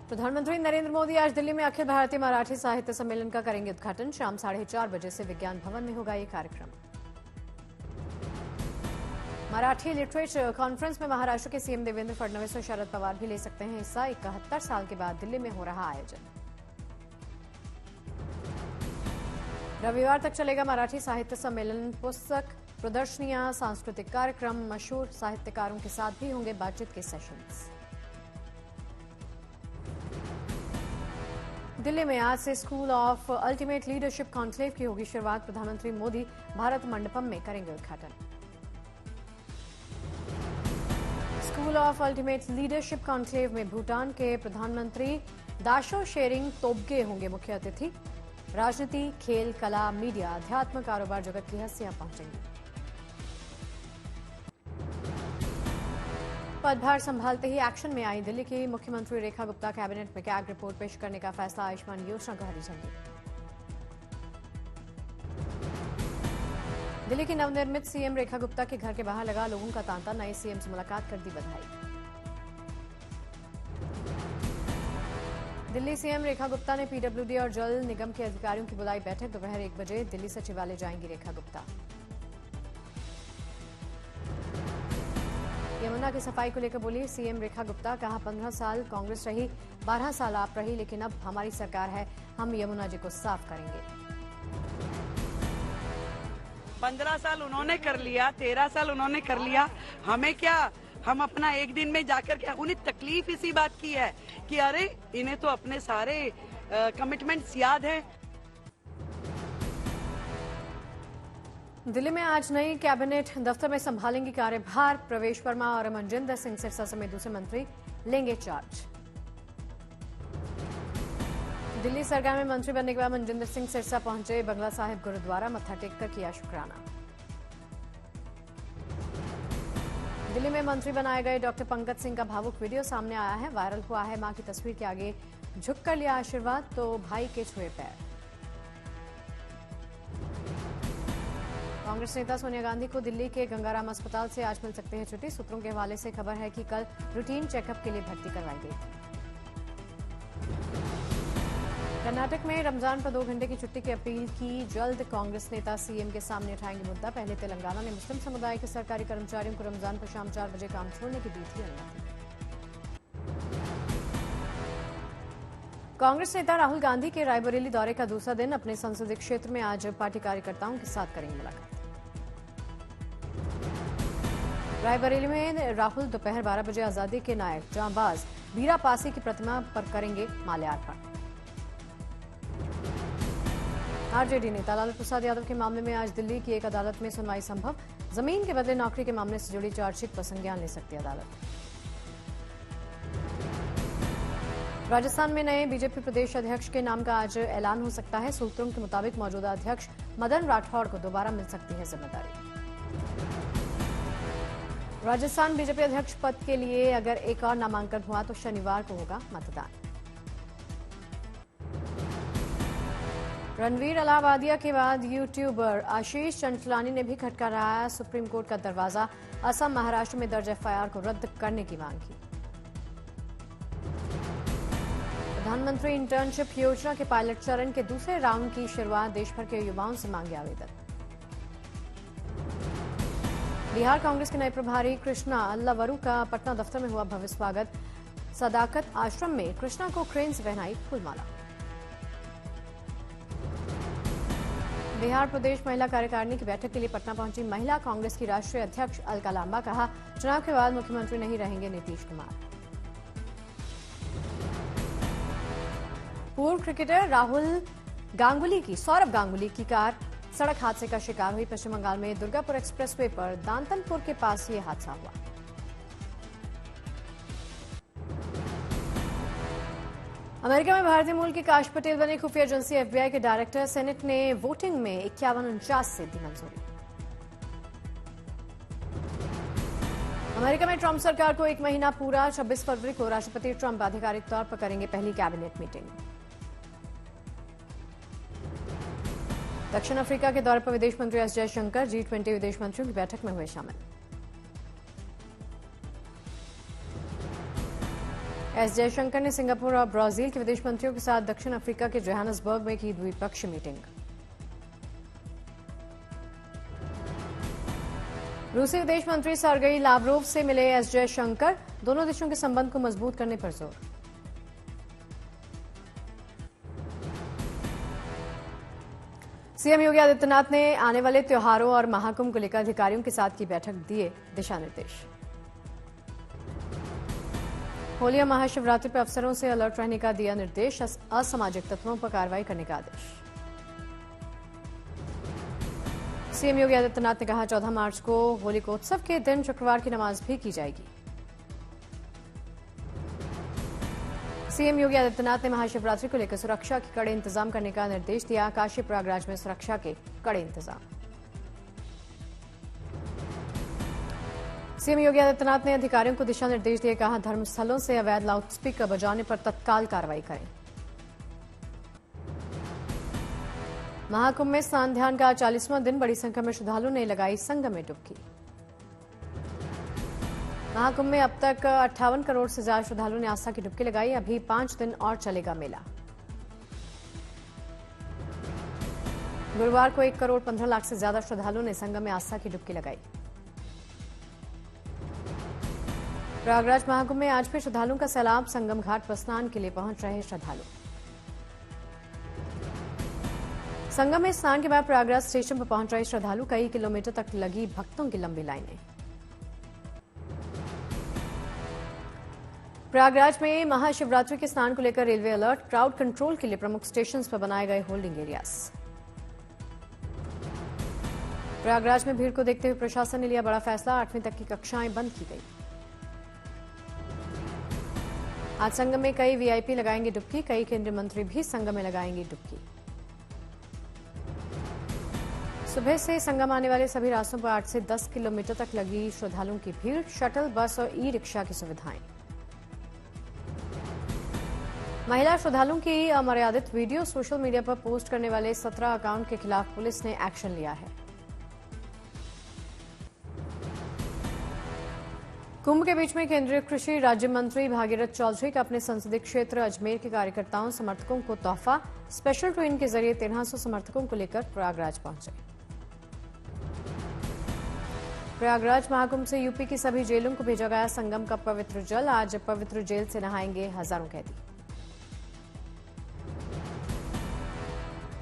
प्रधानमंत्री नरेंद्र मोदी आज दिल्ली में अखिल भारतीय मराठी साहित्य सम्मेलन का करेंगे उद्घाटन। शाम 4:30 बजे से विज्ञान भवन में होगा ये कार्यक्रम। मराठी लिटरेचर कॉन्फ्रेंस में महाराष्ट्र के सीएम देवेंद्र फडणवीस और शरद पवार भी ले सकते हैं हिस्सा। 71 साल के बाद दिल्ली में हो रहा आयोजन। रविवार तक चलेगा मराठी साहित्य सम्मेलन। पुस्तक प्रदर्शनियां, सांस्कृतिक कार्यक्रम, मशहूर साहित्यकारों के साथ भी होंगे बातचीत के सेशंस। दिल्ली में आज से school of ultimate leadership conclave की होगी शुरुआत। प्रधानमंत्री मोदी भारत मंडपम में करेंगे उद्घाटन। School of ultimate leadership conclave में भूटान के प्रधानमंत्री दाशो शेरिंग तोब्गे होंगे मुख्य अतिथि। राजनीति, खेल, कला, मीडिया, अध्यात्म, कारोबार जगत की हस्तियां पहुंचेंगी। पदभार संभालते ही एक्शन में आई दिल्ली की मुख्यमंत्री रेखा गुप्ता। कैबिनेट में कैग रिपोर्ट पेश करने का फैसला। आयुष्मान योजना को हरी झंडी। दिल्ली की नवनिर्मित सीएम रेखा गुप्ता के घर के बाहर लगा लोगों का तांता। नए सीएम से मुलाकात कर दी बधाई। दिल्ली सीएम रेखा गुप्ता ने पीडब्ल्यूडी और जल निगम के अधिकारियों की बुलाई बैठक। दोपहर 1 बजे दिल्ली सचिवालय जाएंगी रेखा गुप्ता। यमुना की सफाई को लेकर बोली सीएम रेखा गुप्ता। कहा 15 साल कांग्रेस रही, 12 साल आप रही, लेकिन अब हमारी सरकार है, हम यमुना जी को साफ करेंगे। 15 साल उन्होंने कर लिया, 13 साल उन्होंने कर लिया, हमें क्या? हम अपना एक दिन में जाकर क्या? उन्हें तकलीफ इसी बात की है कि अरे इन्हें तो अपने सारे कमिटमेंट्स याद है। दिल्ली में आज नई कैबिनेट दफ्तर में संभालेंगी कार्यभार। प्रवेश वर्मा और मनजिंदर सिंह सिरसा समेत दूसरे मंत्री लेंगे चार्ज। दिल्ली सरकार में मंत्री बनने के बाद मनजिंदर सिंह सिरसा पहुंचे बंगला साहिब गुरुद्वारा। मत्था टेककर किया शुक्राना। दिल्ली में मंत्री बनाए गए डॉक्टर पंकज सिंह का भावुक वीडियो सामने आया है। वायरल हुआ है। मां की तस्वीर के आगे झुककर लिया आशीर्वाद तो भाई के छुए पैर। कांग्रेस नेता सोनिया गांधी को दिल्ली के गंगाराम अस्पताल से आज मिल सकते हैं छुट्टी। सूत्रों के हवाले से खबर है कि कल रूटीन चेकअप के लिए भर्ती करवाई गई थी। कर्नाटक में रमजान पर 2 घंटे की छुट्टी की अपील की। जल्द कांग्रेस नेता सीएम के सामने उठाएंगे मुद्दा। पहले तेलंगाना ने मुस्लिम समुदाय के सरकारी कर्मचारियों को रमजान पर शाम 4 बजे काम छोड़ने की दी थी अनुमति। कांग्रेस नेता राहुल गांधी के रायबरेली दौरे का दूसरा दिन। अपने संसदीय क्षेत्र में आज पार्टी कार्यकर्ताओं के साथ करेंगे मुलाकात। रायबरेली में राहुल दोपहर 12 बजे आजादी के नायक जांबाज बीरा पासी की प्रतिमा पर करेंगे माल्यार्पण। आरजेडी नेता लालू प्रसाद यादव के मामले में आज दिल्ली की एक अदालत में सुनवाई संभव। जमीन के बदले नौकरी के मामले से जुड़ी चार्जशीट पर संज्ञान ले सकती अदालत। राजस्थान में नए बीजेपी प्रदेश अध्यक्ष के नाम का आज ऐलान हो सकता है। सूत्रों के मुताबिक मौजूदा अध्यक्ष मदन राठौड़ को दोबारा मिल सकती है जिम्मेदारी। राजस्थान बीजेपी अध्यक्ष पद के लिए अगर एक और नामांकन हुआ तो शनिवार को होगा मतदान। रणवीर अलाहाबादिया के बाद यूट्यूबर आशीष चंचलानी ने भी खटखटाया सुप्रीम कोर्ट का दरवाजा। असम, महाराष्ट्र में दर्ज एफआईआर को रद्द करने की मांग की। प्रधानमंत्री इंटर्नशिप योजना के पायलट चरण के दूसरे राउंड की शुरुआत। देश भर के युवाओं से मांगे आवेदन। बिहार कांग्रेस के नए प्रभारी कृष्णा अल्लावरू का पटना दफ्तर में हुआ भव्य स्वागत। सदाकत आश्रम में कृष्णा को क्रेन से पहनाई फूलमाला। बिहार प्रदेश महिला कार्यकारिणी की बैठक के लिए पटना पहुंची महिला कांग्रेस की राष्ट्रीय अध्यक्ष अलका लांबा। कहा चुनाव के बाद मुख्यमंत्री नहीं रहेंगे नीतीश कुमार। पूर्व क्रिकेटर सौरभ गांगुली की कार सड़क हादसे का शिकार हुई। पश्चिम बंगाल में दुर्गापुर एक्सप्रेसवे पर दांतनपुर के पास ये हादसा हुआ। अमेरिका में भारतीय मूल की काश पटेल बने खुफिया एजेंसी एफबीआई के डायरेक्टर। सेनेट ने वोटिंग में 51-49 से दी मंजूरी। अमेरिका में ट्रंप सरकार को 1 महीना पूरा। 26 फरवरी को राष्ट्रपति ट्रंप आधिकारिक तौर पर करेंगे पहली कैबिनेट मीटिंग। दक्षिण अफ्रीका के दौरे पर विदेश मंत्री एस जयशंकर G20 विदेश मंत्रियों की बैठक में हुए शामिल। एस जयशंकर ने सिंगापुर और ब्राजील के विदेश मंत्रियों के साथ दक्षिण अफ्रीका के जोहान्सबर्ग में की द्विपक्षीय मीटिंग। रूसी विदेश मंत्री सर्गेई लावरोव से मिले एस जयशंकर, दोनों देशों के संबंध को मजबूत करने पर जोर। सीएम योगी आदित्यनाथ ने आने वाले त्योहारों और महाकुंभ को लेकर अधिकारियों के साथ की बैठक, दिए दिशा निर्देश। होली और महाशिवरात्रि पर अफसरों से अलर्ट रहने का दिया निर्देश, असामाजिक तत्वों पर कार्रवाई करने का आदेश। सीएम योगी आदित्यनाथ ने कहा 14 मार्च को होलिकोत्सव के दिन शुक्रवार की नमाज भी की जाएगी। सीएम योगी आदित्यनाथ ने महाशिवरात्रि को लेकर सुरक्षा के कड़े इंतजाम करने का निर्देश दिया, काशी प्रयागराज में सुरक्षा के कड़े इंतजाम। सीएम योगी आदित्यनाथ ने अधिकारियों को दिशा निर्देश दिए, कहा धर्मस्थलों से अवैध लाउडस्पीकर बजाने पर तत्काल कार्रवाई करें। महाकुंभ में स्नान ध्यान का 40वां दिन, बड़ी संख्या में श्रद्धालुओं ने लगाई संगम में डुबकी। महाकुंभ में अब तक 58 करोड़ से ज्यादा श्रद्धालुओं ने आस्था की डुबकी लगाई। अभी 5 दिन और चलेगा मेला। गुरुवार को 1 करोड़ 15 लाख से ज्यादा श्रद्धालुओं ने संगम में आस्था की डुबकी लगाई। प्रयागराज महाकुंभ में आज भी श्रद्धालुओं का सैलाब, संगम घाट पर स्नान के लिए पहुंच रहे श्रद्धालु। संगम में स्नान के बाद प्रयागराज स्टेशन पर पहुंच रहे श्रद्धालु, कई किलोमीटर तक लगी भक्तों की लंबी लाइनें। प्रयागराज में महाशिवरात्रि के स्नान को लेकर रेलवे अलर्ट, क्राउड कंट्रोल के लिए प्रमुख स्टेशन पर बनाए गए होल्डिंग एरियाज। प्रयागराज में भीड़ को देखते हुए प्रशासन ने लिया बड़ा फैसला, 8वीं तक की कक्षाएं बंद की गई। आज संगम में कई वीआईपी लगाएंगे डुबकी, कई केंद्रीय मंत्री भी संगम में लगाएंगे डुबकी। सुबह से संगम आने वाले सभी रास्तों पर 8 से 10 किलोमीटर तक लगी श्रद्धालुओं की भीड़, शटल बस और ई रिक्शा की सुविधाएं। महिला श्रद्धालुओं की अमर्यादित वीडियो सोशल मीडिया पर पोस्ट करने वाले 17 अकाउंट के खिलाफ पुलिस ने एक्शन लिया है। कुंभ के बीच में केंद्रीय कृषि राज्य मंत्री भागीरथ चौधरी का अपने संसदीय क्षेत्र अजमेर के कार्यकर्ताओं समर्थकों को तोहफा, स्पेशल ट्रेन के जरिए 1300 समर्थकों को लेकर प्रयागराज पहुंचे। प्रयागराज महाकुंभ से यूपी की सभी जेलों को भेजा गया संगम का पवित्र जल, आज पवित्र जेल से नहाएंगे हजारों कैदी।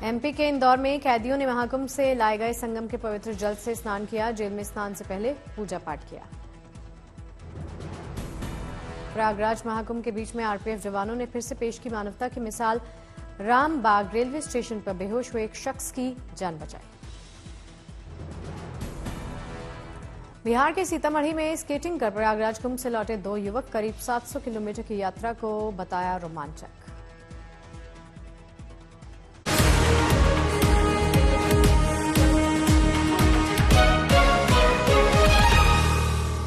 एमपी के इंदौर में कैदियों ने महाकुंभ से लाए गए संगम के पवित्र जल से स्नान किया, जेल में स्नान से पहले पूजा पाठ किया। प्रयागराज महाकुंभ के बीच में आरपीएफ जवानों ने फिर से पेश की मानवता की मिसाल, रामबाग रेलवे स्टेशन पर बेहोश हुए एक शख्स की जान बचाई। बिहार के सीतामढ़ी में स्केटिंग कर प्रयागराज कुंभ से लौटे 2 युवक, करीब 700 किलोमीटर की यात्रा को बताया रोमांचक।